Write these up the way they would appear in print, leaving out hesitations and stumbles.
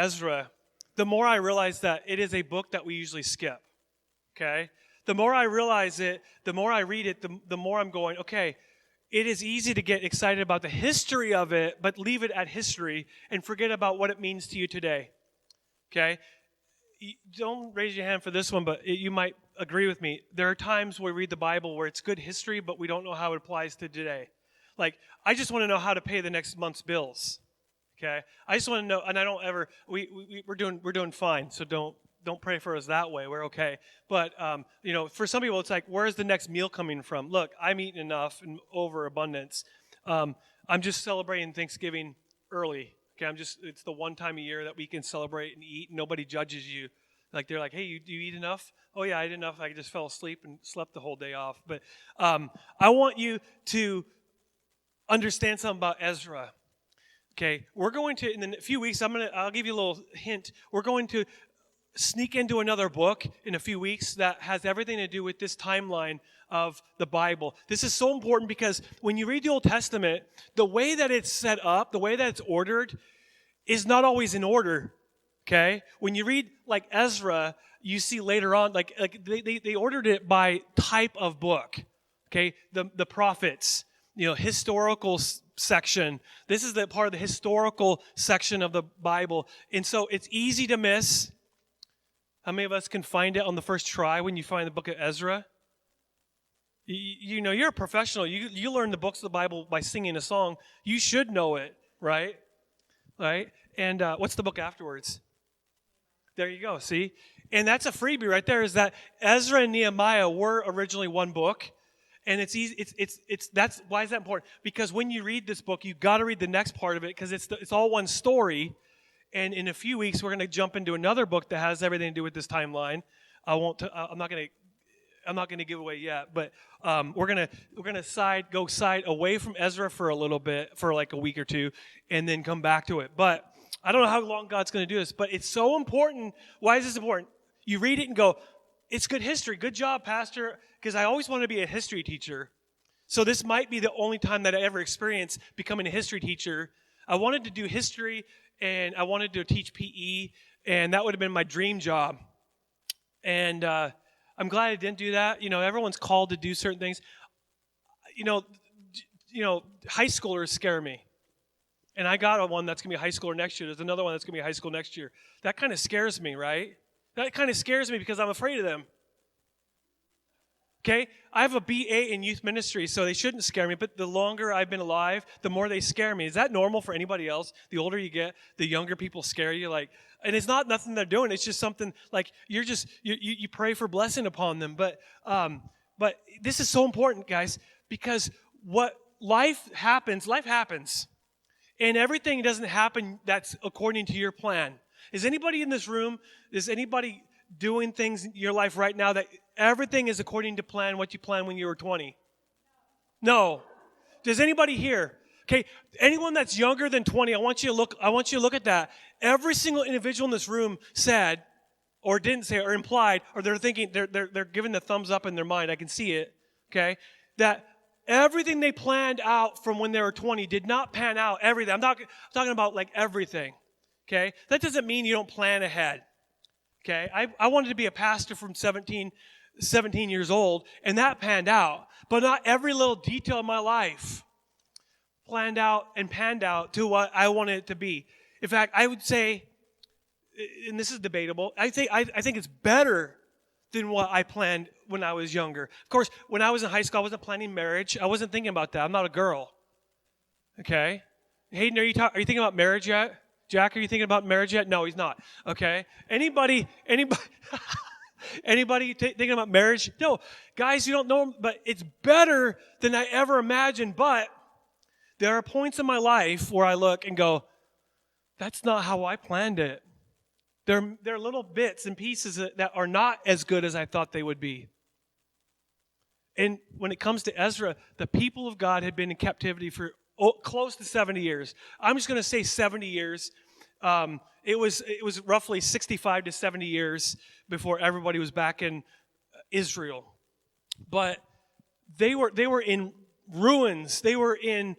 Ezra, the more I realize that it is a book that we usually skip, okay? The more I realize it, the more I read it, the more I'm going, okay, it is easy to get excited about the history of it, but leave it at history and forget about what it means to you today, okay? Don't raise your hand for this one, but you might agree with me. There are times where we read the Bible where it's good history, but we don't know how it applies to today. Like, I just want to know how to pay the next month's bills, okay? I just want to know, and I don't ever, we're doing fine, so don't pray for us that way. We're okay. But, for some people, it's like, where's the next meal coming from? Look, I'm eating enough and overabundance. I'm just celebrating Thanksgiving early. Okay, it's the one time a year that we can celebrate and eat. Nobody judges you. Like, they're like, hey, do you eat enough? Oh, yeah, I ate enough. I just fell asleep and slept the whole day off. But I want you to understand something about Ezra. Okay, we're going to, in a few weeks, I'll give you a little hint. We're going to sneak into another book in a few weeks that has everything to do with this timeline of the Bible. This is so important because when you read the Old Testament, the way that it's set up, the way that it's ordered, is not always in order, okay? When you read like Ezra, you see later on, like they ordered it by type of book, okay? The prophets, historical section. This is the part of the historical section of the Bible. And so it's easy to miss. How many of us can find it on the first try when you find the book of Ezra? You're a professional. You learn the books of the Bible by singing a song. You should know it, right? Right? And what's the book afterwards? There you go, see? And that's a freebie right there, is that Ezra and Nehemiah were originally one book. And it's easy. That's why is that important? Because when you read this book, you've got to read the next part of it because it's all one story. And in a few weeks, we're going to jump into another book that has everything to do with this timeline. I'm not going to give away yet, but we're gonna go side away from Ezra for a little bit, for like a week or two, and then come back to it. But I don't know how long God's going to do this, but it's so important. Why is this important? You read it and go, it's good history. Good job, Pastor, because I always wanted to be a history teacher. So this might be the only time that I ever experienced becoming a history teacher. I wanted to do history, and I wanted to teach PE, and that would have been my dream job. And I'm glad I didn't do that. Everyone's called to do certain things. High schoolers scare me. And I got one that's going to be a high schooler next year. There's another one that's going to be a high school next year. That kind of scares me, right? That kind of scares me because I'm afraid of them. Okay? I have a BA in youth ministry, so they shouldn't scare me. But the longer I've been alive, the more they scare me. Is that normal for anybody else? The older you get, the younger people scare you. And it's not nothing they're doing. It's just something like you pray for blessing upon them. But this is so important, guys, because what life happens. And everything doesn't happen that's according to your plan. Is anybody in this room, is anybody doing things in your life right now that everything is according to plan, what you planned when you were 20? No. Does anybody here? Okay, anyone that's younger than 20, I want you to look at that. Every single individual in this room said, or didn't say, or implied, or they're thinking, they're giving the thumbs up in their mind. I can see it, okay? That everything they planned out from when they were 20 did not pan out. Everything. I'm talking about like everything, okay? That doesn't mean you don't plan ahead, okay? I wanted to be a pastor from 17 years old, and that panned out. But not every little detail of my life planned out and panned out to what I wanted it to be. In fact, I would say, and this is debatable, I think it's better than what I planned when I was younger. Of course, when I was in high school, I wasn't planning marriage. I wasn't thinking about that. I'm not a girl. Okay? Hayden, are you thinking about marriage yet? Jack, are you thinking about marriage yet? No, he's not. Okay? Anybody thinking about marriage? No. Guys, you don't know, but it's better than I ever imagined. But there are points in my life where I look and go, that's not how I planned it. There are little bits and pieces that are not as good as I thought they would be. And when it comes to Ezra, the people of God had been in captivity for close to 70 years. I'm just going to say 70 years. It was roughly 65 to 70 years before everybody was back in Israel. But they were in ruins. They were in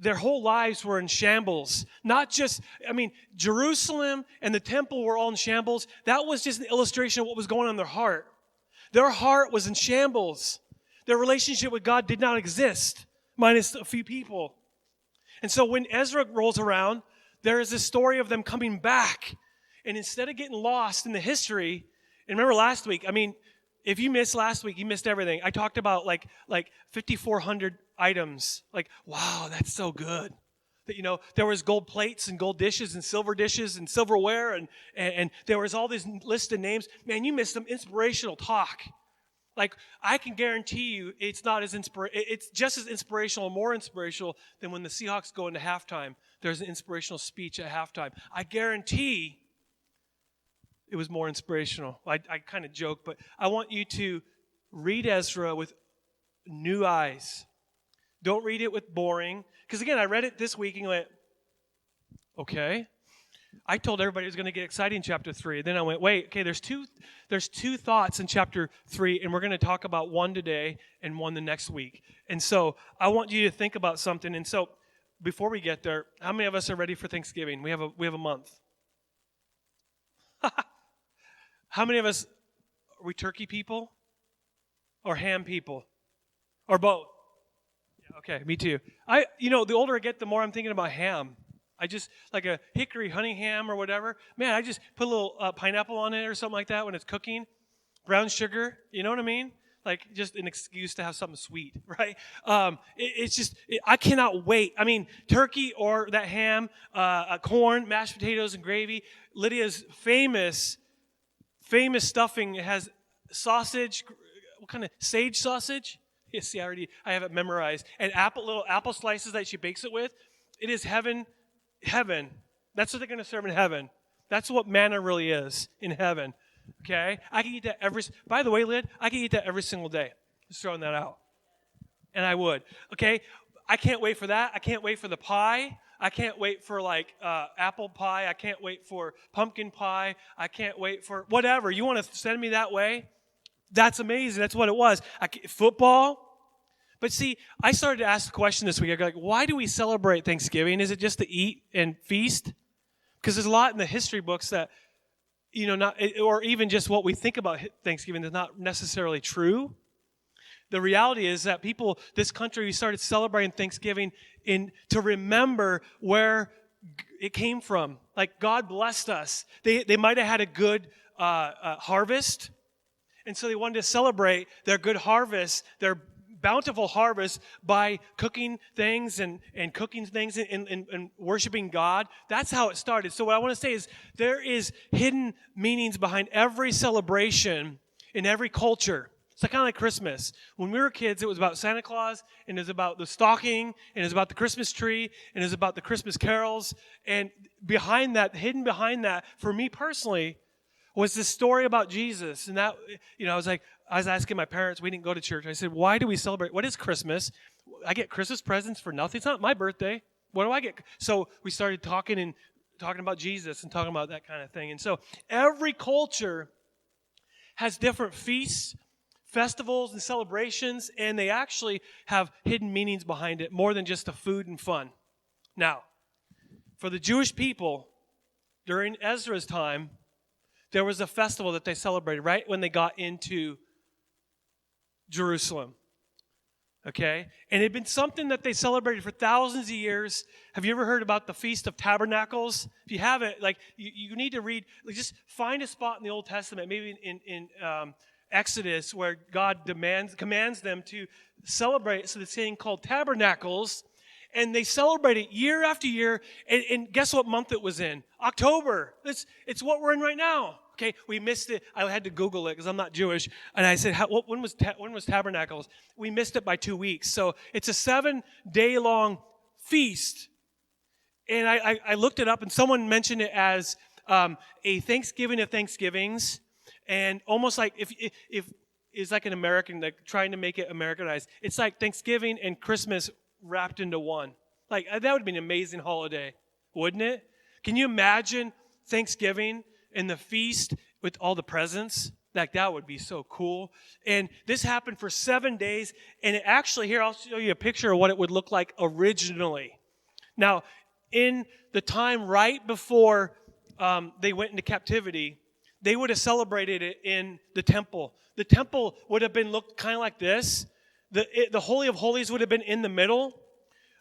their whole lives were in shambles. Not just, Jerusalem and the temple were all in shambles. That was just an illustration of what was going on in their heart. Their heart was in shambles. Their relationship with God did not exist, minus a few people. And so when Ezra rolls around, there is this story of them coming back. And instead of getting lost in the history, and remember last week, if you missed last week, you missed everything. I talked about like 5,400 items. Like, wow, that's so good. That, there was gold plates and gold dishes and silverware and there was all these list of names. Man, you missed some inspirational talk. Like, I can guarantee you it's just as inspirational or more inspirational than when the Seahawks go into halftime. There's an inspirational speech at halftime. I guarantee it was more inspirational. I kind of joke, but I want you to read Ezra with new eyes. Don't read it with boring. Because again, I read it this week and went, okay. I told everybody it was going to get exciting in chapter 3. And then I went, wait, okay, there's two thoughts in chapter 3, and we're going to talk about one today and one the next week. And so I want you to think about something. And so before we get there, how many of us are ready for Thanksgiving? We have a month. How many of us, are we turkey people or ham people or both? Yeah, okay, me too. The older I get, the more I'm thinking about ham. I just, like a hickory honey ham or whatever. Man, I just put a little pineapple on it or something like that when it's cooking. Brown sugar, you know what I mean? Like just an excuse to have something sweet, right? I cannot wait. Turkey or that ham, corn, mashed potatoes, and gravy. Lydia's famous stuffing has sausage. What kind of sage sausage? Yes, see, I have it memorized. And little apple slices that she bakes it with. It is heaven. That's what they're going to serve in heaven. That's what manna really is in heaven. Okay? I can eat that by the way, Lyd, I can eat that every single day. Just throwing that out. And I would. Okay? I can't wait for that. I can't wait for the pie. I can't wait for apple pie. I can't wait for pumpkin pie. I can't wait for whatever. You want to send me that way? That's amazing. That's what it was. Football. But see, I started to ask the question this week. I go like, why do we celebrate Thanksgiving? Is it just to eat and feast? Because there's a lot in the history books that, or even just what we think about Thanksgiving is not necessarily true. The reality is that this country, we started celebrating Thanksgiving to remember where it came from. Like God blessed us. They might have had a good harvest, and so they wanted to celebrate their good harvest, their bountiful harvest by cooking things and cooking things and worshiping God. That's how it started. So what I want to say is there is hidden meanings behind every celebration in every culture. It's kind of like Christmas. When we were kids, it was about Santa Claus, and it was about the stocking, and it was about the Christmas tree, and it was about the Christmas carols. And hidden behind that, for me personally, was this story about Jesus. And that, I was asking my parents, we didn't go to church. I said, why do we celebrate? What is Christmas? I get Christmas presents for nothing. It's not my birthday. What do I get? So we started talking about Jesus and talking about that kind of thing. And so every culture has different feasts, festivals, and celebrations, and they actually have hidden meanings behind it more than just the food and fun. Now, for the Jewish people, during Ezra's time, there was a festival that they celebrated right when they got into Jerusalem. Okay? And it had been something that they celebrated for thousands of years. Have you ever heard about the Feast of Tabernacles? If you haven't, you need to read, just find a spot in the Old Testament, maybe in Exodus, where God commands them to celebrate. So this thing called Tabernacles, and they celebrate it year after year. And guess what month it was in? October. It's what we're in right now. Okay, we missed it. I had to Google it because I'm not Jewish. And I said, when was Tabernacles? We missed it by 2 weeks. So it's a 7-day-long feast. And I looked it up, and someone mentioned it as a Thanksgiving of Thanksgivings. And almost like if it's like an American, like trying to make it Americanized. It's like Thanksgiving and Christmas wrapped into one. Like, that would be an amazing holiday, wouldn't it? Can you imagine Thanksgiving and the feast with all the presents? Like, that would be so cool. And this happened for 7 days. And it actually, here, I'll show you a picture of what it would look like originally. Now, in the time right before they went into captivity, they would have celebrated it in the temple. The temple would have been looked kind of like this. The Holy of Holies would have been in the middle.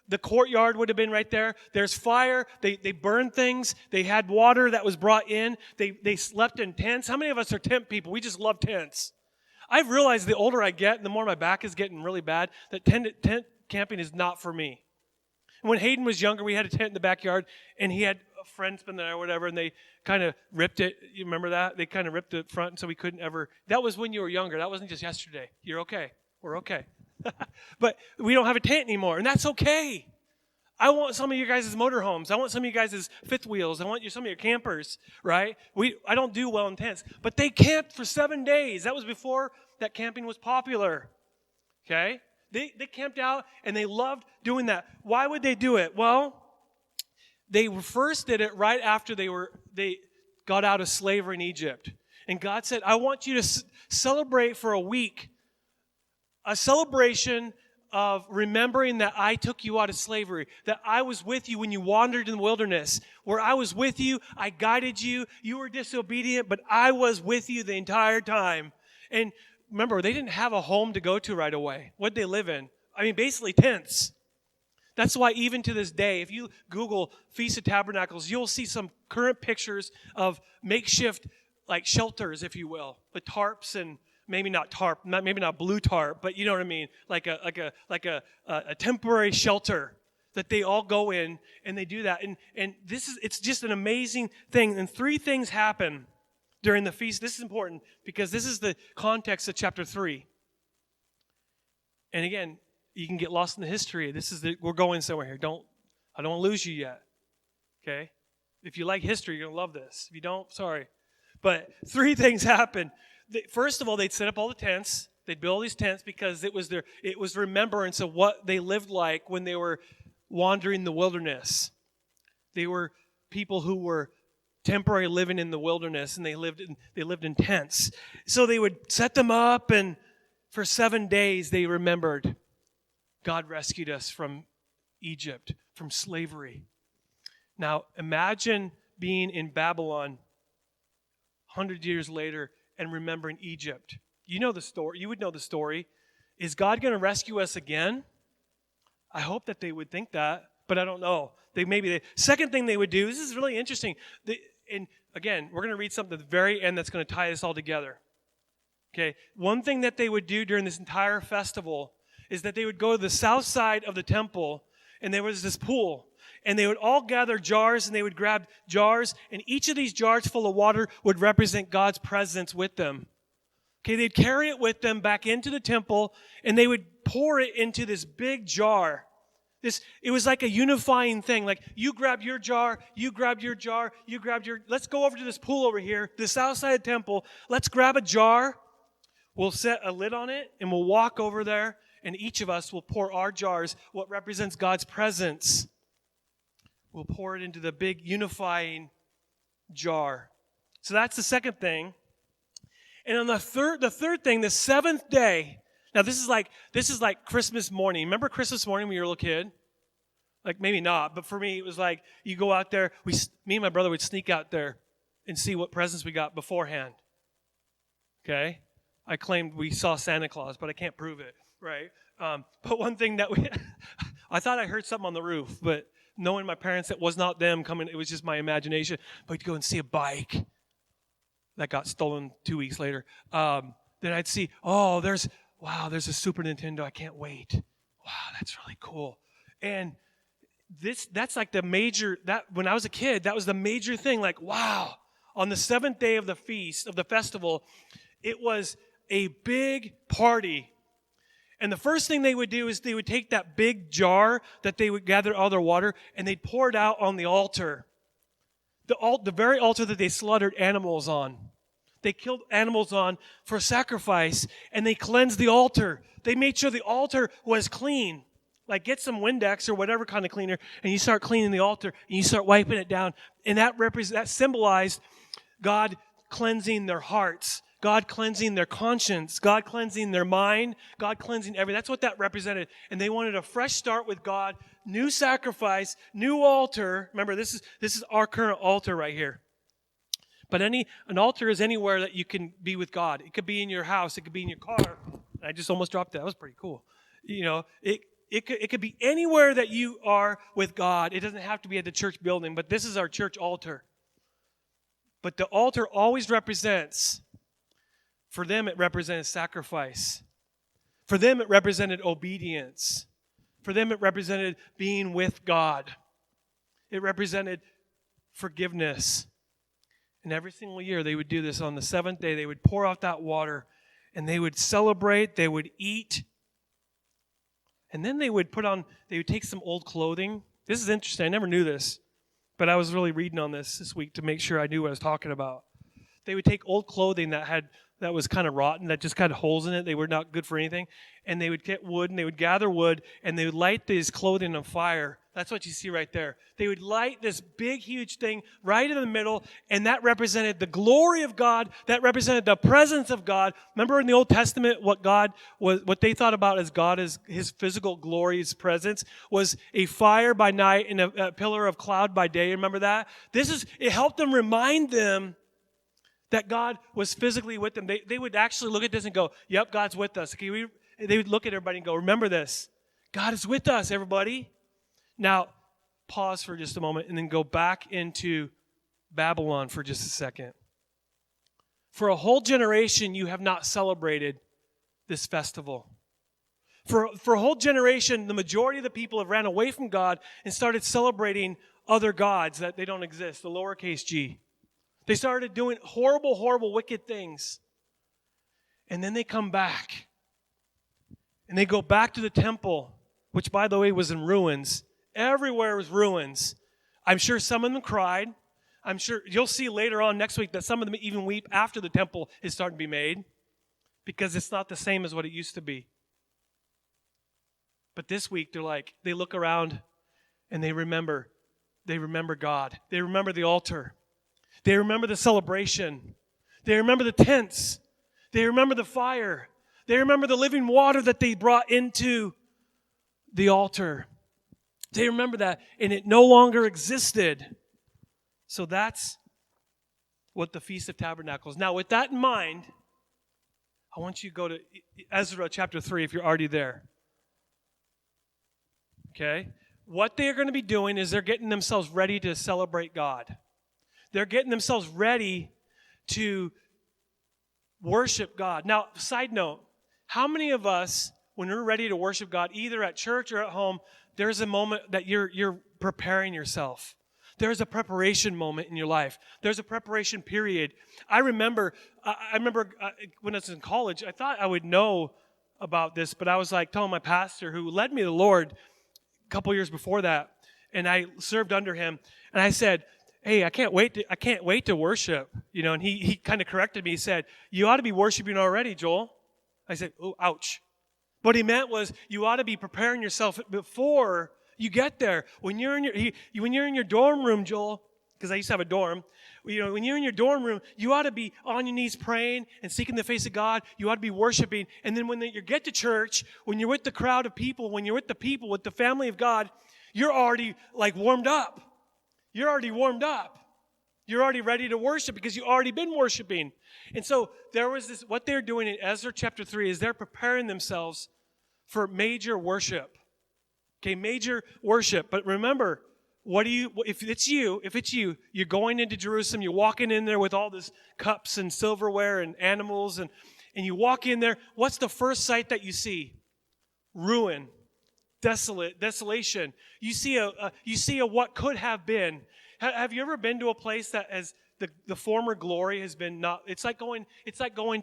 The courtyard would have been right there. There's fire. They burned things. They had water that was brought in. They slept in tents. How many of us are tent people? We just love tents. I've realized the older I get, the more my back is getting really bad, that tent camping is not for me. When Hayden was younger, we had a tent in the backyard, and he had a friend spend the night or whatever, and they kind of ripped it. You remember that? They kind of ripped the front, so we couldn't ever. That was when you were younger. That wasn't just yesterday. You're okay. We're okay. But we don't have a tent anymore, and that's okay. I want some of you guys' motorhomes. I want some of you guys' fifth wheels. I want some of your campers, right? I don't do well in tents. But they camped for 7 days. That was before that camping was popular, okay? They camped out, and they loved doing that. Why would they do it? Well, they first did it right after they got out of slavery in Egypt. And God said, I want you to celebrate for a week, a celebration of remembering that I took you out of slavery, that I was with you when you wandered in the wilderness, where I was with you, I guided you, you were disobedient, but I was with you the entire time. And remember, they didn't have a home to go to right away. What'd they live in? I mean, basically tents. That's why even to this day, if you Google Feast of Tabernacles, you'll see some current pictures of makeshift, like shelters, if you will, with tarps and maybe not tarp, maybe not blue tarp, but you know what I mean, like a temporary shelter that they all go in and they do that. And it's just an amazing thing. And 3 things happen during the feast. This is important because this is the context of chapter 3. And again, you can get lost in the history. We're going somewhere here. I don't want to lose you yet. Okay? If you like history, you're going to love this. If you don't, sorry. But 3 things happen. First of all, they'd set up all the tents. They'd build these tents because it was remembrance of what they lived like when they were wandering the wilderness. They were people who were temporarily living in the wilderness, and they lived in tents. So they would set them up, and for 7 days they remembered God rescued us from Egypt, from slavery. Now imagine being in Babylon 100 years later and remembering Egypt. You know the story. You would know the story. Is God going to rescue us again? I hope that they would think that, but I don't know. Second thing they would do, this is really interesting. And again, we're going to read something at the very end that's going to tie this all together. Okay, one thing that they would do during this entire festival is that they would go to the south side of the temple, and there was this pool. And they would all gather jars, and they would grab jars, and each of these jars full of water would represent God's presence with them. Okay, they'd carry it with them back into the temple, and they would pour it into this big jar. It was like a unifying thing. Like, you grab your jar, you grab your jar, let's go over to this pool over here, this outside temple. Let's grab a jar. We'll set a lid on it, and we'll walk over there, and each of us will pour our jars, what represents God's presence. We'll pour it into the big unifying jar. So that's the second thing. And on the third thing, the seventh day. Now this is like Christmas morning. Remember Christmas morning when you were a little kid? Like maybe not, but for me it was like you go out there. Me and my brother would sneak out there and see what presents we got beforehand. Okay, I claimed we saw Santa Claus, but I can't prove it. Right? But one thing that I thought I heard something on the roof, but knowing my parents, it was not them coming. It was just my imagination. But I'd go and see a bike that got stolen 2 weeks later. Then I'd see, there's a Super Nintendo. I can't wait. Wow, that's really cool. And that's like the major, when I was a kid, that was the major thing. Like, wow, on the 7th day of the feast, of the festival, it was a big party. And the first thing they would do is they would take that big jar that they would gather all their water, and they'd pour it out on the altar. The very altar that they slaughtered animals on. They killed animals on for sacrifice, and they cleansed the altar. They made sure the altar was clean. Like, get some Windex or whatever kind of cleaner, and you start cleaning the altar, and you start wiping it down. And that symbolized God cleansing their hearts, God cleansing their conscience, God cleansing their mind, God cleansing everything. That's what that represented. And they wanted a fresh start with God, new sacrifice, new altar. Remember, this is our current altar right here. But an altar is anywhere that you can be with God. It could be in your house. It could be in your car. I just almost dropped that. That was pretty cool. It could be anywhere that you are with God. It doesn't have to be at the church building, but this is our church altar. But the altar always represents, for them it represented sacrifice. For them it represented obedience. For them it represented being with God. It represented forgiveness. And every single year they would do this. On the seventh day, they would pour out that water and they would celebrate, they would eat. And then they would take some old clothing. This is interesting. I never knew this, but I was really reading on this week to make sure I knew what I was talking about. They would take old clothing that was kind of rotten, that just had holes in it. They were not good for anything. And they would get wood, and they would gather wood, and they would light these clothing on fire. That's what you see right there. They would light this big, huge thing right in the middle, and that represented the glory of God. That represented the presence of God. Remember in the Old Testament, what they thought about as God, as his physical glory, his presence, was a fire by night and a pillar of cloud by day. Remember that? It helped them remind them that God was physically with them. They would actually look at this and go, yep, God's with us. Okay, they would look at everybody and go, remember this. God is with us, everybody. Now, pause for just a moment and then go back into Babylon for just a second. For a whole generation, you have not celebrated this festival. For a whole generation, the majority of the people have ran away from God and started celebrating other gods that they don't exist, the lowercase g. They started doing horrible, horrible, wicked things. And then they come back. And they go back to the temple, which, by the way, was in ruins. Everywhere was ruins. I'm sure some of them cried. I'm sure you'll see later on next week that some of them even weep after the temple is starting to be made, because it's not the same as what it used to be. But this week, they look around and they remember God. They remember the altar. They remember the celebration. They remember the tents. They remember the fire. They remember the living water that they brought into the altar. They remember that, and it no longer existed. So that's what the Feast of Tabernacles. Now, with that in mind, I want you to go to Ezra Chapter 3 if you're already there. Okay? What they are going to be doing is they're getting themselves ready to celebrate God. They're getting themselves ready to worship God. Now, side note, how many of us, when we're ready to worship God, either at church or at home, there's a moment that you're preparing yourself? There's a preparation moment in your life. There's a preparation period. I remember when I was in college, I thought I would know about this, but I was telling my pastor who led me to the Lord a couple years before that, and I served under him, and I said, hey, I can't wait to worship, and he kind of corrected me. He said, you ought to be worshiping already, Joel. I said, oh, ouch. What he meant was you ought to be preparing yourself before you get there. When you're in your dorm room, Joel, because I used to have a dorm, when you're in your dorm room, you ought to be on your knees praying and seeking the face of God. You ought to be worshiping. And then when you get to church, when you're with the crowd of people, when you're with the people, with the family of God, you're already warmed up. You're already warmed up. You're already ready to worship because you've already been worshiping. And so there was this, what they're doing in Ezra chapter 3 is they're preparing themselves for major worship. Okay, major worship. But remember, if it's you, you're going into Jerusalem, you're walking in there with all this cups and silverware and animals, and you walk in there, what's the first sight that you see? Ruin. Desolation. You see a what could have been. Have you ever been to a place that has the former glory has been not? It's like going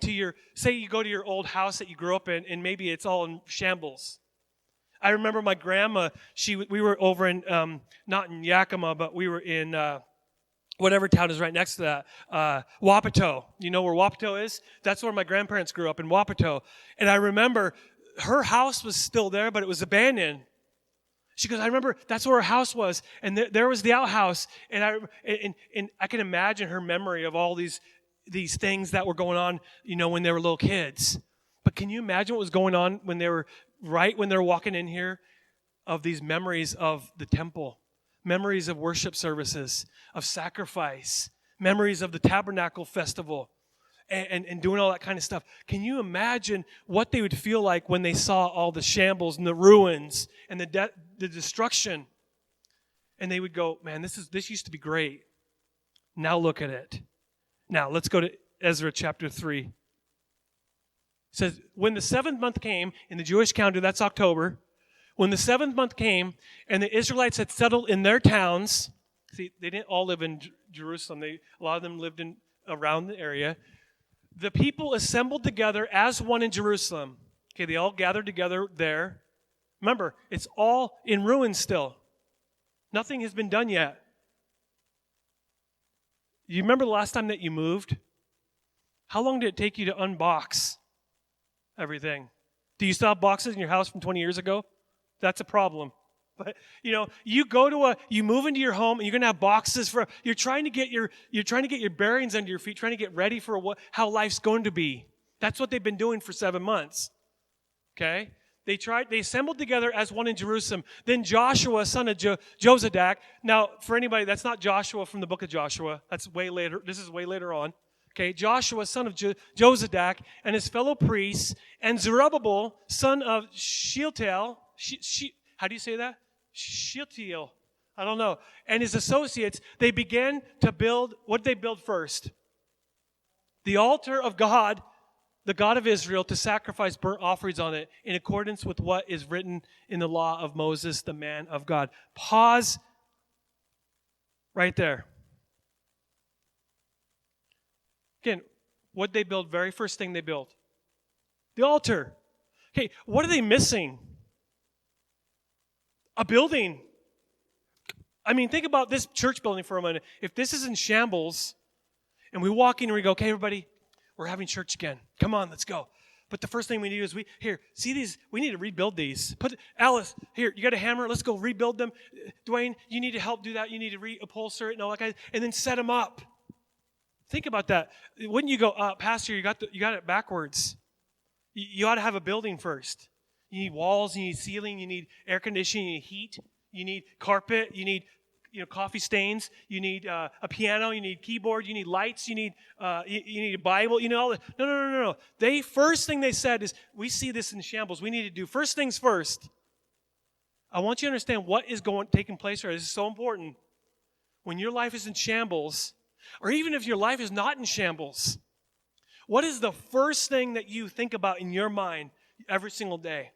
to you go to your old house that you grew up in, and maybe it's all in shambles. I remember my grandma. We were over in not in Yakima, but we were in whatever town is right next to that, Wapato. You know where Wapato is? That's where my grandparents grew up, in Wapato. And I remember her house was still there, but it was abandoned. She goes, I remember that's where her house was, and there was the outhouse, and I can imagine her memory of all these these things that were going on, when they were little kids. But can you imagine what was going on when they were walking in here, of these memories of the temple, memories of worship services, of sacrifice, memories of the tabernacle festival, and doing all that kind of stuff. Can you imagine what they would feel like when they saw all the shambles and the ruins and the destruction? And they would go, man, this used to be great. Now look at it. Now let's go to Ezra chapter 3. It says, when the 7th month came, in the Jewish calendar, that's October. When the 7th month came, and the Israelites had settled in their towns. See, they didn't all live in Jerusalem. A lot of them lived around the area. The people assembled together as one in Jerusalem. Okay, they all gathered together there. Remember, it's all in ruins still. Nothing has been done yet. You remember the last time that you moved? How long did it take you to unbox everything? Do you still have boxes in your house from 20 years ago? That's a problem. But you move into your home and you're gonna have boxes you're trying to get your bearings under your feet, trying to get ready for how life's going to be. That's what they've been doing for 7 months. Okay? They assembled together as one in Jerusalem. Then Joshua, son of Jozadak. Now, for anybody, that's not Joshua from the book of Joshua. That's way later. This is way later on. Okay, Joshua, son of Jozadak, and his fellow priests, and Zerubbabel, son of Shealtiel. How do you say that? Shealtiel. I don't know. And his associates, they began to build. What did they build first? The altar of God, the God of Israel, to sacrifice burnt offerings on it in accordance with what is written in the law of Moses, the man of God. Pause right there. Again, what did they build? Very first thing they built. The altar. Okay, what are they missing? A building. I mean, think about this church building for a minute. If this is in shambles, and we walk in and we go, okay, everybody, we're having church again. Come on, let's go. But the first thing we need is see these, we need to rebuild these. Alice, here, you got a hammer, let's go rebuild them. Dwayne, you need to help do that. You need to reupholster it and all that kind of, and then set them up. Think about that. Wouldn't you go, Pastor, you got it backwards. You ought to have a building first. You need walls, you need ceiling, you need air conditioning, you need heat, you need carpet, you need coffee stains, you need a piano, you need keyboard, you need lights, you need a Bible, all that. No. First thing they said is, we see this in shambles. We need to do first things first. I want you to understand what is taking place here. This is so important. When your life is in shambles, or even if your life is not in shambles, what is the first thing that you think about in your mind every single day?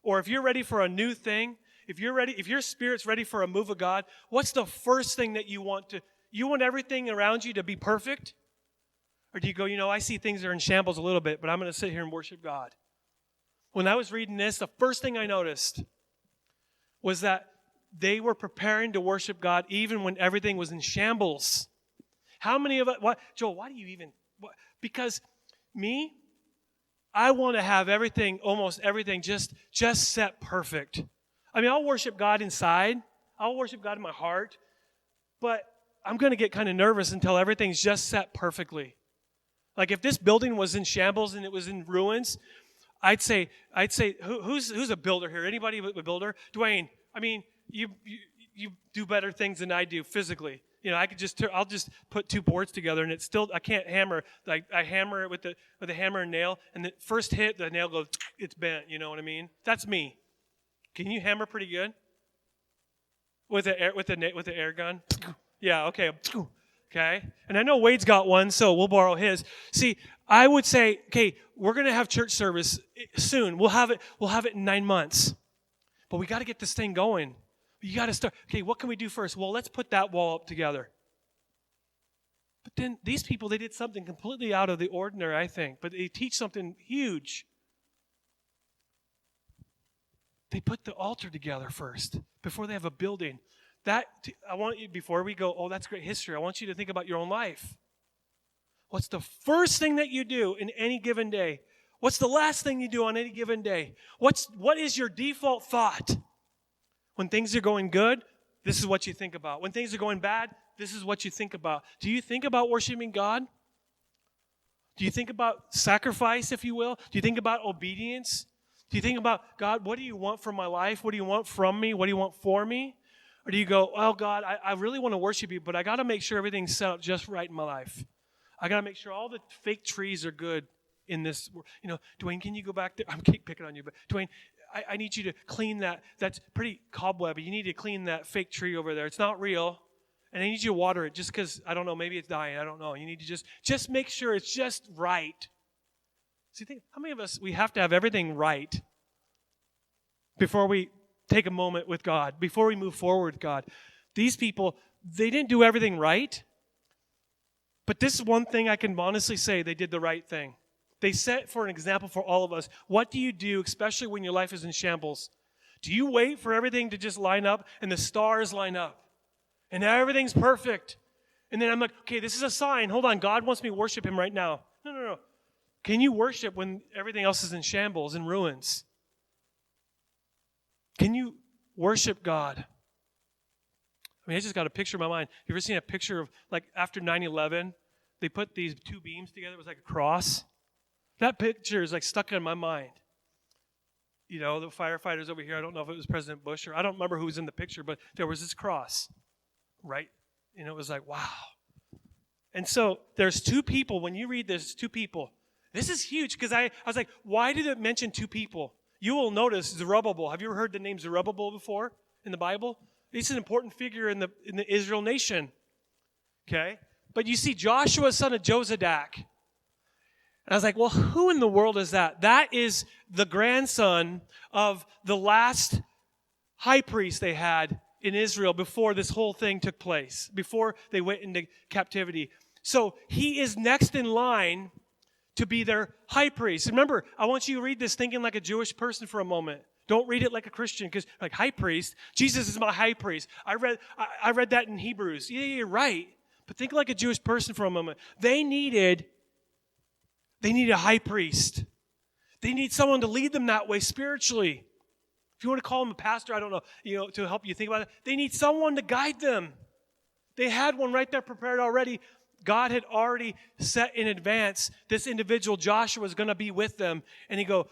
Or if you're ready for a new thing, if your spirit's ready for a move of God, what's the first thing that you want everything around you to be perfect? Or do you go, I see things are in shambles a little bit, but I'm going to sit here and worship God? When I was reading this, the first thing I noticed was that they were preparing to worship God even when everything was in shambles. How many of us, Joel, why do you even, because me, I want to have almost everything just set perfect. I mean, I'll worship God inside. I'll worship God in my heart. But I'm going to get kind of nervous until everything's just set perfectly. Like if this building was in shambles and it was in ruins, I'd say, who's a builder here? Anybody a builder? Dwayne, I mean, you do better things than I do physically. I'll just put two boards together and I can't hammer. Like I hammer it with a hammer and nail, and the first hit, the nail goes, it's bent. You know what I mean? That's me. Can you hammer pretty good? With the air gun? Yeah, okay. Okay. And I know Wade's got one, so we'll borrow his. See, I would say, okay, we're gonna have church service soon. We'll have it in 9 months. But we gotta get this thing going. You got to start. Okay, what can we do first? Well, let's put that wall up together. But then these people, they did something completely out of the ordinary, I think. But they teach something huge. They put the altar together first before they have a building. I want you, before we go, that's great history, I want you to think about your own life. What's the first thing that you do in any given day? What's the last thing you do on any given day? What is your default thought? When things are going good, this is what you think about. When things are going bad, this is what you think about. Do you think about worshiping God? Do you think about sacrifice, if you will? Do you think about obedience? Do you think about, God, what do you want from my life? What do you want from me? What do you want for me? Or do you go, oh, God, I really want to worship you, but I got to make sure everything's set up just right in my life. I got to make sure all the fake trees are good in this. Dwayne, can you go back there? I'm picking on you, but Dwayne, I need you to clean that. That's pretty cobwebby. You need to clean that fake tree over there. It's not real. And I need you to water it just because, I don't know, maybe it's dying. I don't know. You need to just make sure it's just right. See, how many of us, we have to have everything right before we take a moment with God, before we move forward with God. These people, they didn't do everything right, but this is one thing I can honestly say they did the right thing. They set for an example for all of us. What do you do, especially when your life is in shambles? Do you wait for everything to just line up and the stars line up and everything's perfect? And then I'm like, okay, this is a sign. Hold on, God wants me to worship him right now. No. Can you worship when everything else is in shambles and ruins? Can you worship God? I just got a picture in my mind. You ever seen a picture of, like, after 9/11, they put these two beams together. It was like a cross. That picture is, like, stuck in my mind. The firefighters over here, I don't know if it was President Bush or I don't remember who was in the picture, but there was this cross, right? And it was like, wow. And so there's two people. When you read this, two people. This is huge because I was like, why did it mention two people? You will notice Zerubbabel. Have you ever heard the name Zerubbabel before in the Bible? He's an important figure in the Israel nation. Okay? But you see Joshua, son of Jozadak. And I was like, well, who in the world is that? That is the grandson of the last high priest they had in Israel before this whole thing took place, before they went into captivity. So he is next in line to be their high priest. Remember, I want you to read this thinking like a Jewish person for a moment. Don't read it like a Christian, because like high priest, Jesus is my high priest. I read that in Hebrews. Yeah, you're right. But think like a Jewish person for a moment. They needed a high priest. They need someone to lead them that way spiritually. If you want to call them a pastor, I don't know, to help you think about it. They need someone to guide them. They had one right there prepared already. God had already set in advance this individual, Joshua, is going to be with them. And he go,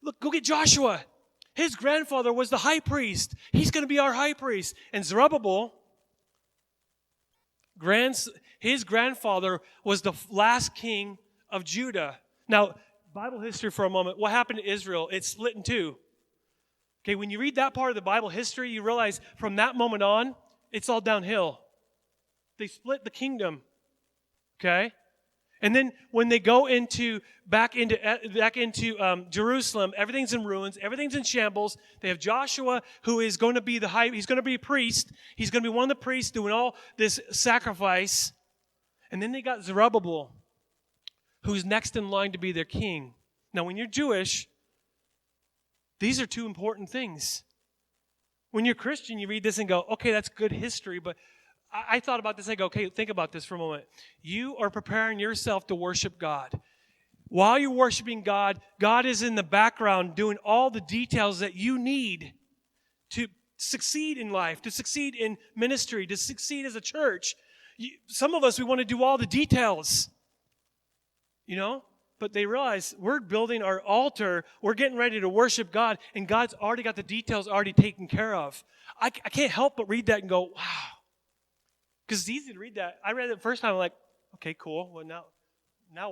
look, go get Joshua. His grandfather was the high priest. He's going to be our high priest. And Zerubbabel, his grandfather was the last king of Judah. Now, Bible history for a moment. What happened to Israel? It split in two. Okay, when you read that part of the Bible history, you realize from that moment on, it's all downhill. They split the kingdom. Okay? And then when they go back into Jerusalem, everything's in ruins, everything's in shambles. They have Joshua, who is going to be he's going to be a priest. He's going to be one of the priests doing all this sacrifice. And then they got Zerubbabel, who's next in line to be their king. Now, when you're Jewish, these are two important things. When you're Christian, you read this and go, okay, that's good history, but I thought about this. I go, okay, think about this for a moment. You are preparing yourself to worship God. While you're worshiping God, God is in the background doing all the details that you need to succeed in life, to succeed in ministry, to succeed as a church. Some of us, we want to do all the details, but they realize we're building our altar, we're getting ready to worship God, and God's already got the details already taken care of. I can't help but read that and go, wow. Because it's easy to read that. I read it the first time, I'm like, okay, cool. Well, now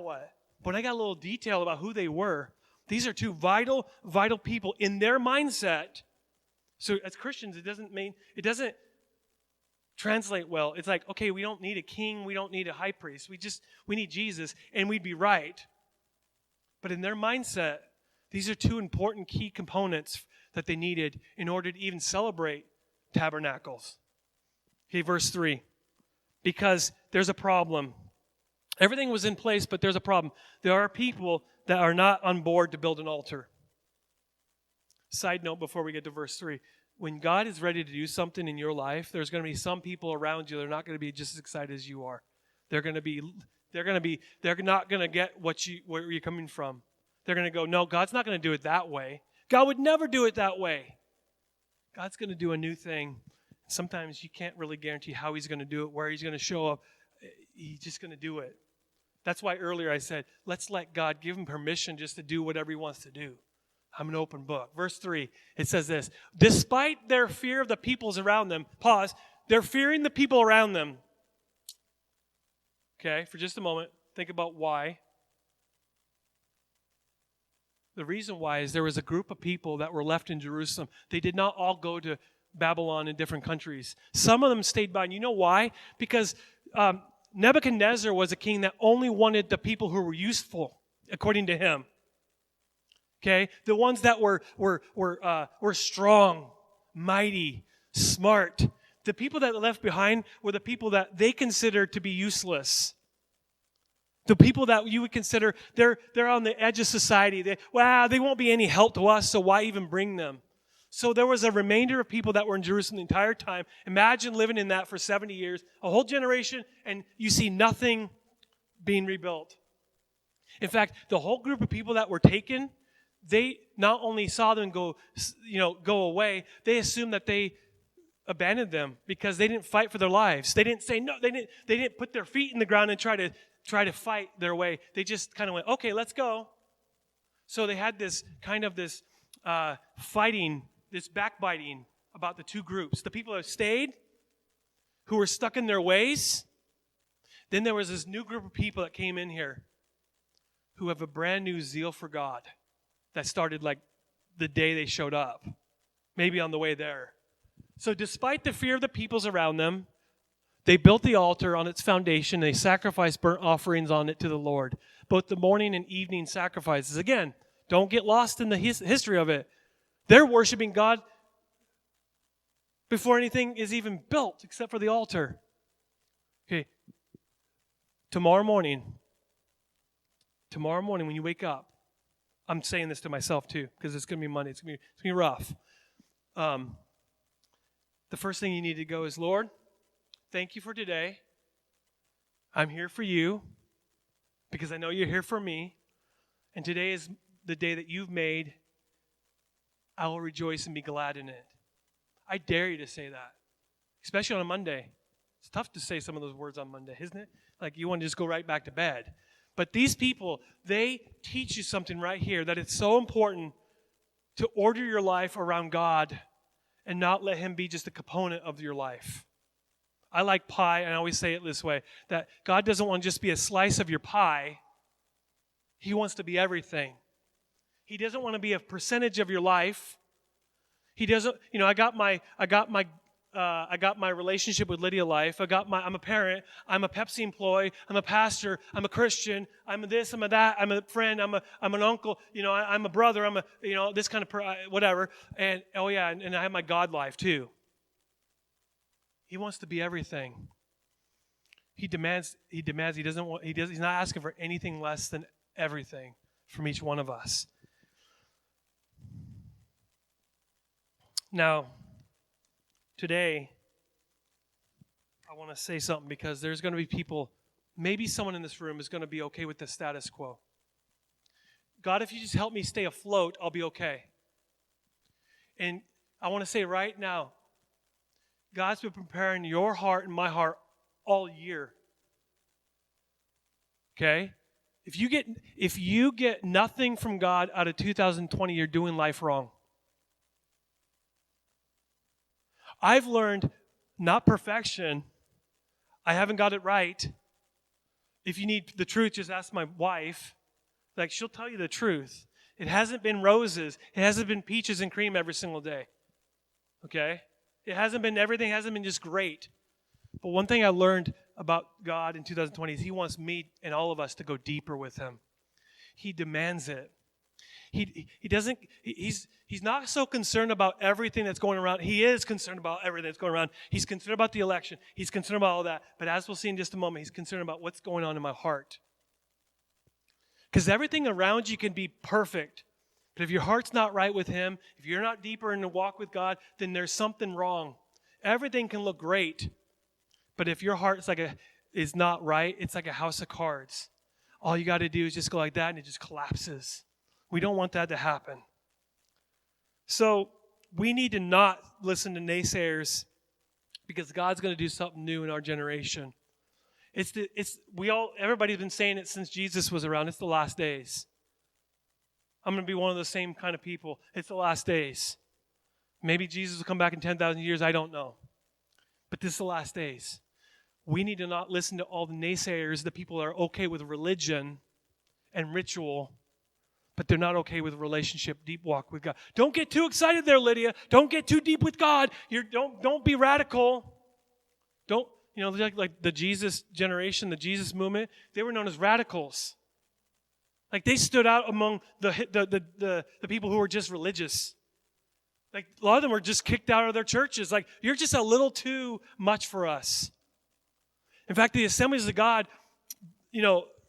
what? But I got a little detail about who they were. These are two vital people in their mindset. So as Christians, it doesn't translate well. It's like, okay, we don't need a king. We don't need a high priest. We need Jesus, and we'd be right. But in their mindset, these are two important key components that they needed in order to even celebrate tabernacles. Okay, verse 3. Because there's a problem. Everything was in place, but there's a problem. There are people that are not on board to build an altar. Side note before we get to verse 3. When God is ready to do something in your life, there's going to be some people around you that are not going to be just as excited as you are. They're not going to get where you're coming from. They're going to go, no, God's not going to do it that way. God would never do it that way. God's going to do a new thing. Sometimes you can't really guarantee how he's going to do it, where he's going to show up. He's just going to do it. That's why earlier I said, let's let God give him permission just to do whatever he wants to do. I'm an open book. Verse 3, it says this, despite their fear of the peoples around them, pause, they're fearing the people around them. Okay, for just a moment, think about why. The reason why is there was a group of people that were left in Jerusalem. They did not all go to Babylon in different countries. Some of them stayed by. And you know why? Because Nebuchadnezzar was a king that only wanted the people who were useful, according to him. Okay? The ones that were strong, mighty, smart. The people that left behind were the people that they considered to be useless. The people that you would consider, they're on the edge of society. They won't be any help to us, so why even bring them? So there was a remainder of people that were in Jerusalem the entire time. Imagine living in that for 70 years, a whole generation, and you see nothing being rebuilt. In fact, the whole group of people that were taken, they not only saw them go away, they assumed that they abandoned them because they didn't fight for their lives. They didn't say no. They didn't put their feet in the ground and try to fight their way. They just kind of went, okay, let's go. So they had this fighting, this backbiting about the two groups. The people that stayed, who were stuck in their ways. Then there was this new group of people that came in here who have a brand new zeal for God that started like the day they showed up, maybe on the way there. So despite the fear of the peoples around them, they built the altar on its foundation. They sacrificed burnt offerings on it to the Lord, both the morning and evening sacrifices. Again, don't get lost in the history of it. They're worshiping God before anything is even built except for the altar. Okay. Tomorrow morning when you wake up, I'm saying this to myself too because it's going to be Monday. It's going to be rough. The first thing you need to go is, Lord, thank you for today. I'm here for you because I know you're here for me. And today is the day that you've made. I will rejoice and be glad in it. I dare you to say that, especially on a Monday. It's tough to say some of those words on Monday, isn't it? Like you want to just go right back to bed. But these people, they teach you something right here, that it's so important to order your life around God and not let him be just a component of your life. I like pie, and I always say it this way, that God doesn't want to just be a slice of your pie. He wants to be everything. He doesn't want to be a percentage of your life. He doesn't, I got my relationship with Lydia life. I'm a parent. I'm a Pepsi employee. I'm a pastor. I'm a Christian. I'm a this. I'm a that. I'm a friend. I'm an uncle. I'm a brother. I'm a this kind of whatever. And and I have my God life too. He wants to be everything. He demands. He doesn't want. He's not asking for anything less than everything from each one of us. Now, today, I want to say something because there's going to be people, maybe someone in this room is going to be okay with the status quo. God, if you just help me stay afloat, I'll be okay. And I want to say right now, God's been preparing your heart and my heart all year. Okay? If you get nothing from God out of 2020, you're doing life wrong. I've learned, not perfection. I haven't got it right. If you need the truth, just ask my wife. Like, she'll tell you the truth. It hasn't been roses. It hasn't been peaches and cream every single day. Okay? Everything hasn't been just great. But one thing I learned about God in 2020 is he wants me and all of us to go deeper with him. He demands it. He's not so concerned about everything that's going around. He is concerned about everything that's going around. He's concerned about the election. He's concerned about all that. But as we'll see in just a moment, he's concerned about what's going on in my heart. Because everything around you can be perfect. But if your heart's not right with him, if you're not deeper in the walk with God, then there's something wrong. Everything can look great. But if your heart is not right, it's like a house of cards. All you got to do is just go like that and it just collapses. We don't want that to happen. So we need to not listen to naysayers because God's going to do something new in our generation. Everybody's been saying it since Jesus was around. It's the last days. I'm going to be one of the same kind of people. It's the last days. Maybe Jesus will come back in 10,000 years. I don't know. But this is the last days. We need to not listen to all the naysayers, the people that are okay with religion and ritual, but they're not okay with relationship, deep walk with God. Don't get too excited there, Lydia. Don't get too deep with God. Don't be radical. Don't, like the Jesus generation, the Jesus movement, they were known as radicals. Like they stood out among the people who were just religious. Like a lot of them were just kicked out of their churches. Like, you're just a little too much for us. In fact, the Assemblies of God,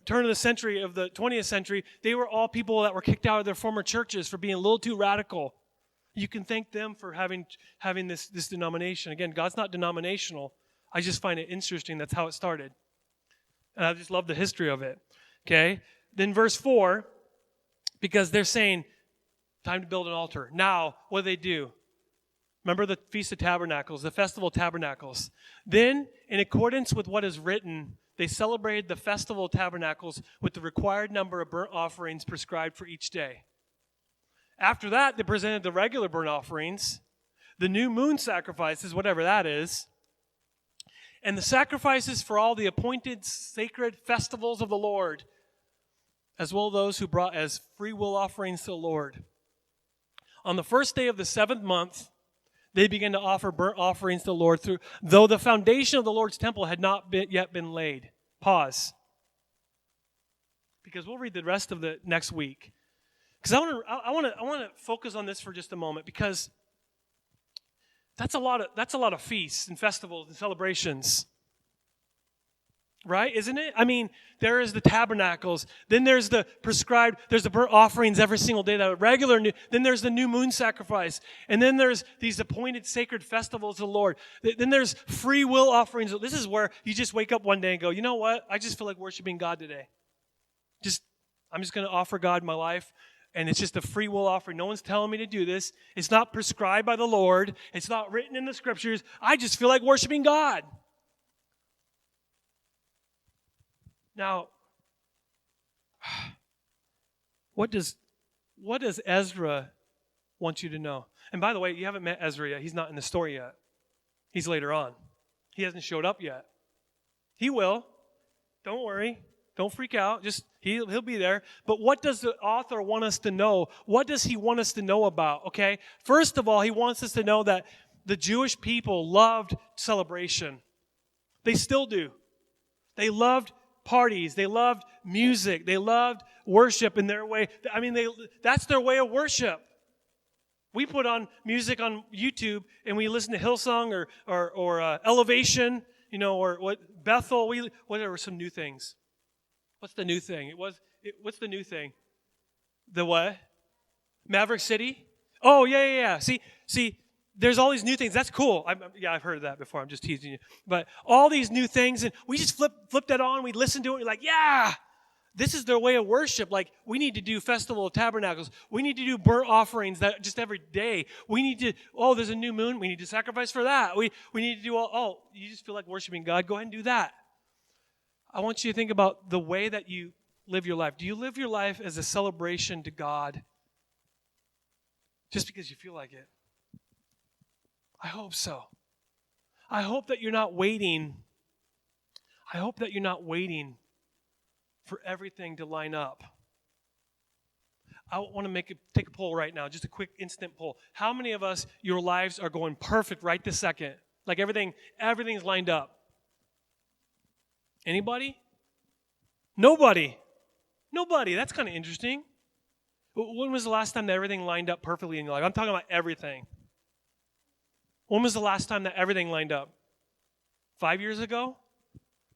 turn of the century, of the 20th century, they were all people that were kicked out of their former churches for being a little too radical. You can thank them for having this denomination. Again, God's not denominational. I just find it interesting. That's how it started. And I just love the history of it. Okay? Then verse 4, because they're saying, time to build an altar. Now, what do they do? Remember the Feast of Tabernacles, the Festival of Tabernacles. Then, in accordance with what is written, they celebrated the Festival of Tabernacles with the required number of burnt offerings prescribed for each day. After that, they presented the regular burnt offerings, the new moon sacrifices, whatever that is, and the sacrifices for all the appointed sacred festivals of the Lord, as well as those who brought as free will offerings to the Lord. On the first day of the 7th month, they began to offer burnt offerings to the Lord, though the foundation of the Lord's temple had not yet been laid. Pause. Because we'll read the rest of the next week. Because I want to focus on this for just a moment, because that's a lot of feasts and festivals and celebrations. Right? Isn't it? I mean, there is the tabernacles. Then there's the burnt offerings every single day, then there's the new moon sacrifice. And then there's these appointed sacred festivals of the Lord. Then there's free will offerings. This is where you just wake up one day and go, you know what? I just feel like worshiping God today. I'm just going to offer God my life. And it's just a free will offering. No one's telling me to do this. It's not prescribed by the Lord. It's not written in the scriptures. I just feel like worshiping God. Now, what does Ezra want you to know? And by the way, you haven't met Ezra yet. He's not in the story yet. He's later on. He hasn't showed up yet. He will. Don't worry. Don't freak out. He'll be there. But what does the author want us to know? What does he want us to know about? Okay? First of all, he wants us to know that the Jewish people loved celebration. They still do. They loved parties. They loved music. They loved worship in their way. I mean, that's their way of worship. We put on music on YouTube and we listen to Hillsong or Elevation, or what Bethel. Whatever, some new things. What's the new thing? What's the new thing? The what? Maverick City? Oh, yeah. See, there's all these new things. That's cool. I've heard of that before. I'm just teasing you. But all these new things, and we just flip that on. We listen to it. We're like, yeah, this is their way of worship. Like, we need to do Festival of Tabernacles. We need to do burnt offerings that just every day. We need to, there's a new moon. We need to sacrifice for that. We need to do you just feel like worshiping God. Go ahead and do that. I want you to think about the way that you live your life. Do you live your life as a celebration to God just because you feel like it? I hope so. I hope that you're not waiting. I hope that you're not waiting for everything to line up. I want to take a poll right now, just a quick instant poll. How many of us, your lives are going perfect right this second? Like everything's lined up. Anybody? Nobody. That's kind of interesting. When was the last time that everything lined up perfectly in your life? I'm talking about everything. When was the last time that everything lined up? 5 years ago?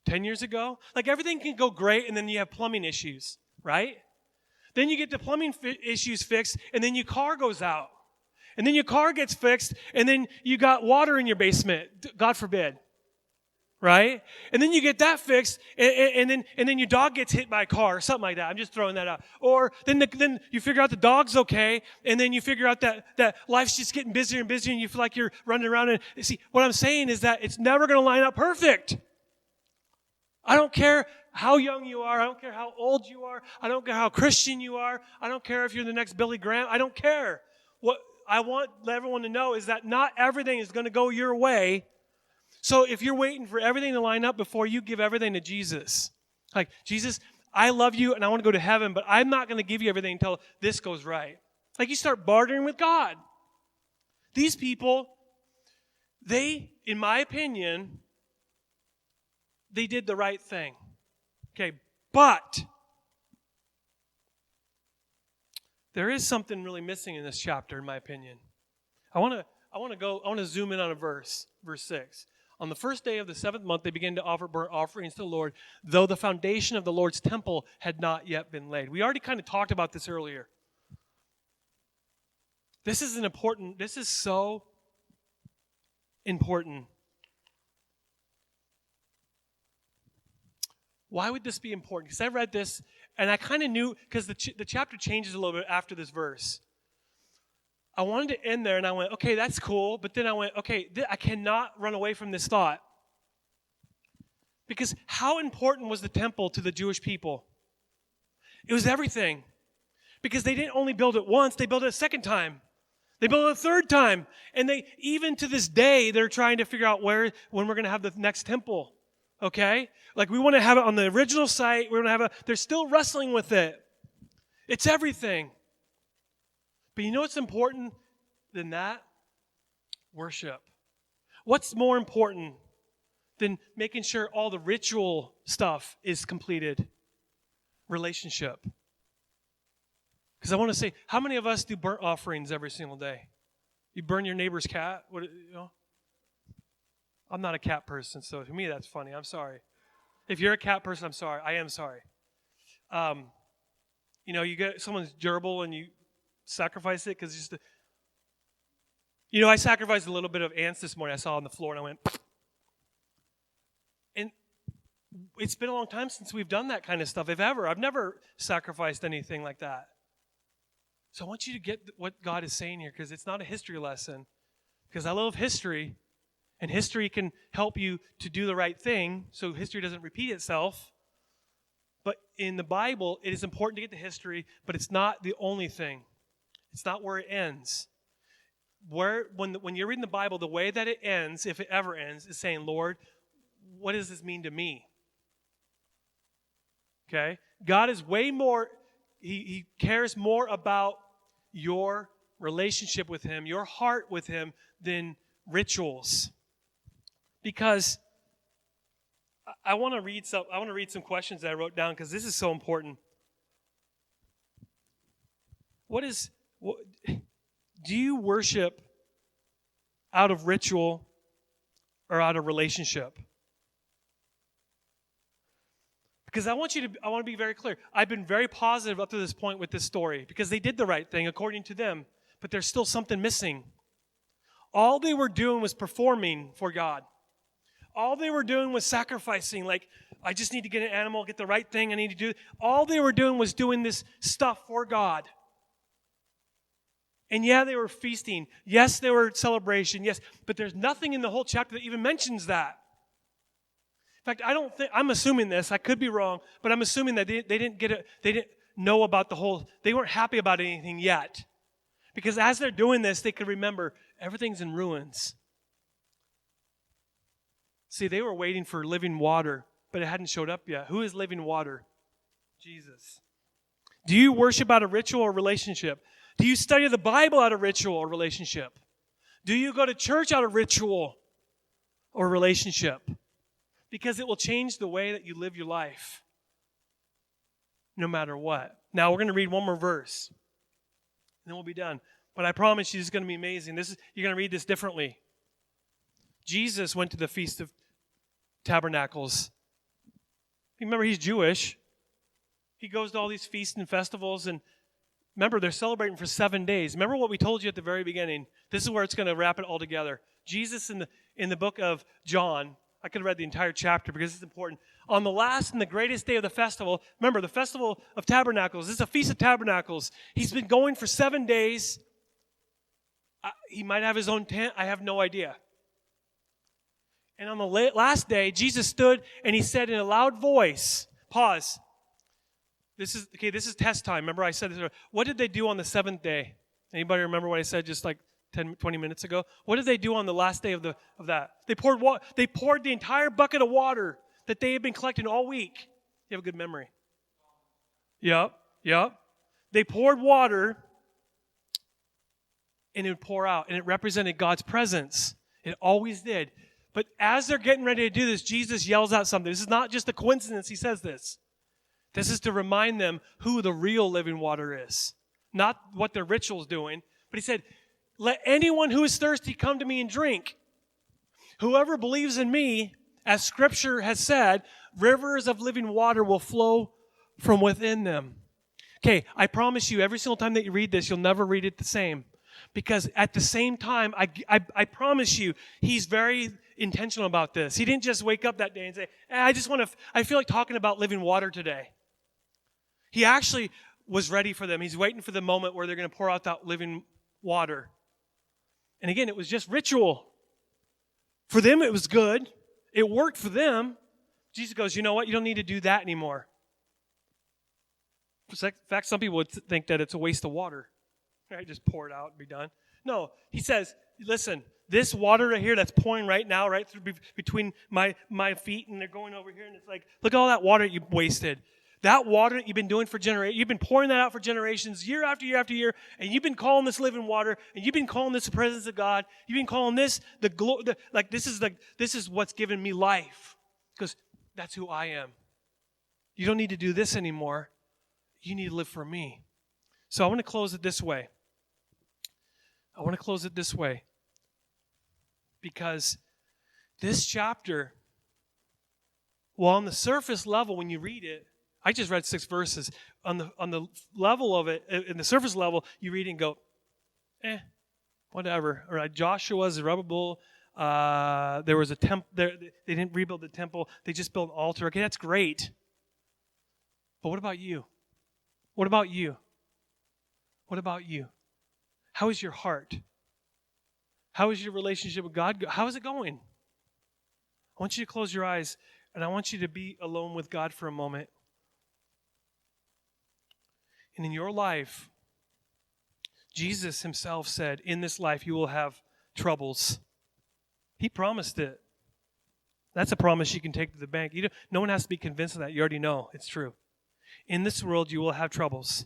10 years ago? Like, everything can go great, and then you have plumbing issues, right? Then you get the plumbing issues fixed, and then your car goes out. And then your car gets fixed, and then you got water in your basement. God forbid. Right? And then you get that fixed, and then your dog gets hit by a car or something like that. I'm just throwing that out. Or then you figure out the dog's okay, and then you figure out that life's just getting busier and busier, and you feel like you're running around. And see, what I'm saying is that it's never going to line up perfect. I don't care how young you are. I don't care how old you are. I don't care how Christian you are. I don't care if you're the next Billy Graham. I don't care. What I want everyone to know is that not everything is going to go your way. So if you're waiting for everything to line up before you give everything to Jesus, like, Jesus, I love you and I want to go to heaven, but I'm not going to give you everything until this goes right. Like, you start bartering with God. These people, they, in my opinion, they did the right thing. Okay, but there is something really missing in this chapter, in my opinion. I want to zoom in on a verse 6. On the first day of the 7th month, they began to offer burnt offerings to the Lord, though the foundation of the Lord's temple had not yet been laid. We already kind of talked about this earlier. This is so important. Why would this be important? Because I read this, and I kind of knew, because the chapter changes a little bit after this verse. I wanted to end there, and I went, okay, that's cool. But then I went, okay, I cannot run away from this thought. Because how important was the temple to the Jewish people? It was everything. Because they didn't only build it once, they built it a second time. They built it a third time. And they, even to this day, they're trying to figure out when we're going to have the next temple. Okay? Like, we want to have it on the original site. We want to have they're still wrestling with it. It's everything. But you know what's important than that? Worship. What's more important than making sure all the ritual stuff is completed? Relationship. Because I want to say, how many of us do burnt offerings every single day? You burn your neighbor's cat? I'm not a cat person, so to me that's funny. I'm sorry. If you're a cat person, I'm sorry. I am sorry. You get someone's gerbil and you sacrifice it because I sacrificed a little bit of ants this morning. I saw on the floor and I went, and it's been a long time since we've done that kind of stuff, if ever. I've never sacrificed anything like that. So I want you to get what God is saying here, because it's not a history lesson. Because I love history, and history can help you to do the right thing so history doesn't repeat itself. But in the Bible, it is important to get the history, but it's not the only thing. It's not where it ends. When you're reading the Bible, the way that it ends, if it ever ends, is saying, Lord, what does this mean to me? Okay? God is way more, He cares more about your relationship with Him, your heart with Him, than rituals. Because I want to read some questions that I wrote down, because this is so important. Do you worship out of ritual or out of relationship? Because I want to be very clear. I've been very positive up to this point with this story, because they did the right thing according to them, but there's still something missing. All they were doing was performing for God. All they were doing was sacrificing, like, I just need to get an animal, get the right thing I need to do. All they were doing was doing this stuff for God. And yeah, they were feasting. Yes, they were celebration. Yes, but there's nothing in the whole chapter that even mentions that. In fact, I'm assuming this, I could be wrong, but I'm assuming that they didn't know about they weren't happy about anything yet. Because as they're doing this, they could remember everything's in ruins. See, they were waiting for living water, but it hadn't showed up yet. Who is living water? Jesus. Do you worship out of ritual or relationship? Do you study the Bible out of ritual or relationship? Do you go to church out of ritual or relationship? Because it will change the way that you live your life, no matter what. Now, we're going to read one more verse, and then we'll be done. But I promise you, this is going to be amazing. You're going to read this differently. Jesus went to the Feast of Tabernacles. Remember, he's Jewish. He goes to all these feasts and festivals, and remember, they're celebrating for 7 days. Remember what we told you at the very beginning. This is where it's going to wrap it all together. Jesus in the book of John, I could have read the entire chapter because it's important. On the last and the greatest day of the festival, remember, the Festival of Tabernacles, this is a Feast of Tabernacles. He's been going for 7 days. He might have his own tent. I have no idea. And on the last day, Jesus stood and he said in a loud voice, pause. This is test time. Remember I said this. What did they do on the seventh day? Anybody remember what I said just like 10, 20 minutes ago? What did they do on the last day of that? They poured the entire bucket of water that they had been collecting all week. You have a good memory. Yep. They poured water and it would pour out, and it represented God's presence. It always did. But as they're getting ready to do this, Jesus yells out something. This is not just a coincidence he says this. This is to remind them who the real living water is. Not what their ritual's doing. But he said, let anyone who is thirsty come to me and drink. Whoever believes in me, as Scripture has said, rivers of living water will flow from within them. Okay, I promise you, every single time that you read this, you'll never read it the same. Because at the same time, I promise you, he's very intentional about this. He didn't just wake up that day and say, I feel like talking about living water today. He actually was ready for them. He's waiting for the moment where they're going to pour out that living water. And again, it was just ritual. For them, it was good. It worked for them. Jesus goes, you know what? You don't need to do that anymore. In fact, some people would think that it's a waste of water. Right? Just pour it out and be done. No, he says, listen, this water right here that's pouring right now, right through between my feet, and they're going over here, and it's like, look at all that water you wasted. That water that you've been doing for generations, you've been pouring that out for generations, year after year after year, and you've been calling this living water, and you've been calling this the presence of God. You've been calling this the glory. This is what's given me life, because that's who I am. You don't need to do this anymore. You need to live for me. So I want to close it this way. Because this chapter, well, on the surface level, when you read it, I just read 6 verses. On the level of it, in the surface level, you read it and go, whatever. All right, Joshua, Zerubbabel, there was a temple. They didn't rebuild the temple. They just built an altar. Okay, that's great. But what about you? What about you? What about you? How is your heart? How is your relationship with God? How is it going? I want you to close your eyes, and I want you to be alone with God for a moment. And in your life, Jesus himself said, in this life you will have troubles. He promised it. That's a promise you can take to the bank. No one has to be convinced of that. You already know it's true. In this world you will have troubles,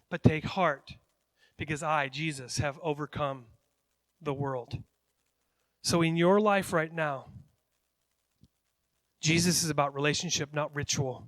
but take heart, because I, Jesus, have overcome the world. So in your life right now, Jesus is about relationship, not ritual.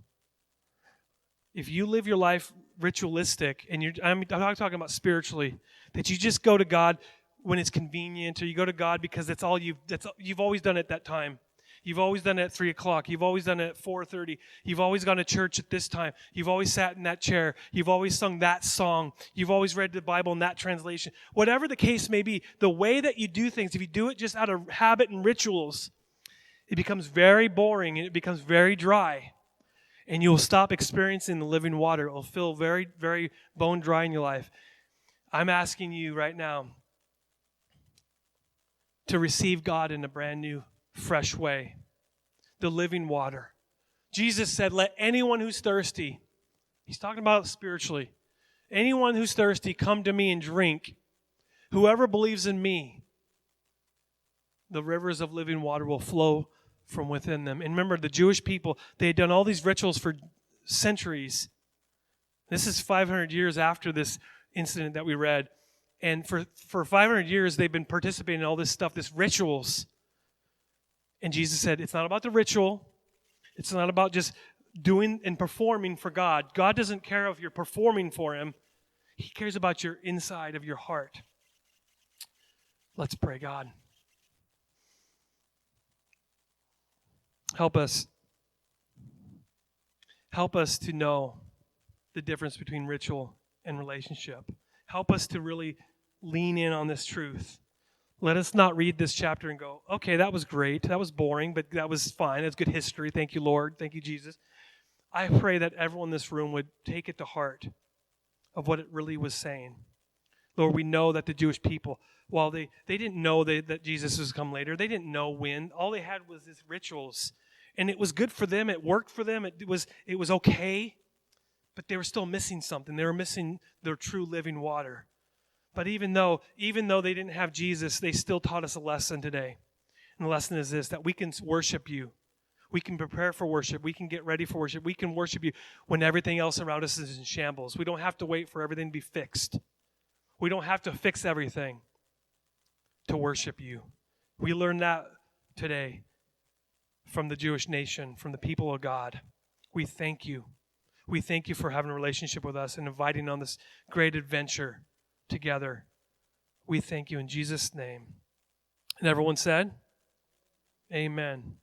If you live your life ritualistic, and I'm not talking about spiritually, that you just go to God when it's convenient, or you go to God because that's all you've always done at that time. You've always done it at 3 o'clock. You've always done it at 4:30. You've always gone to church at this time. You've always sat in that chair. You've always sung that song. You've always read the Bible in that translation. Whatever the case may be, the way that you do things, if you do it just out of habit and rituals, it becomes very boring and it becomes very dry. And you'll stop experiencing the living water. It will feel very, very bone dry in your life. I'm asking you right now to receive God in a brand new, fresh way. The living water. Jesus said, let anyone who's thirsty, he's talking about it spiritually, anyone who's thirsty, come to me and drink. Whoever believes in me, the rivers of living water will flow from within them. And remember, the Jewish people, they had done all these rituals for centuries. This is 500 years after this incident that we read. And for 500 years, they've been participating in all this stuff, this rituals. And Jesus said, it's not about the ritual. It's not about just doing and performing for God. God doesn't care if you're performing for him. He cares about your inside of your heart. Let's pray, God. Help us. Help us to know the difference between ritual and relationship. Help us to really lean in on this truth. Let us not read this chapter and go, okay, that was great. That was boring, but that was fine. That's good history. Thank you, Lord. Thank you, Jesus. I pray that everyone in this room would take it to heart of what it really was saying. Lord, we know that the Jewish people, while they didn't know that Jesus was come later, they didn't know when. All they had was these rituals. And it was good for them. It worked for them. It was okay. But they were still missing something. They were missing their true living water. But even though they didn't have Jesus, they still taught us a lesson today. And the lesson is this, that we can worship you. We can prepare for worship. We can get ready for worship. We can worship you when everything else around us is in shambles. We don't have to wait for everything to be fixed. We don't have to fix everything to worship you. We learned that today from the Jewish nation, from the people of God. We thank you. We thank you for having a relationship with us and inviting on this great adventure together. We thank you in Jesus' name. And everyone said, amen.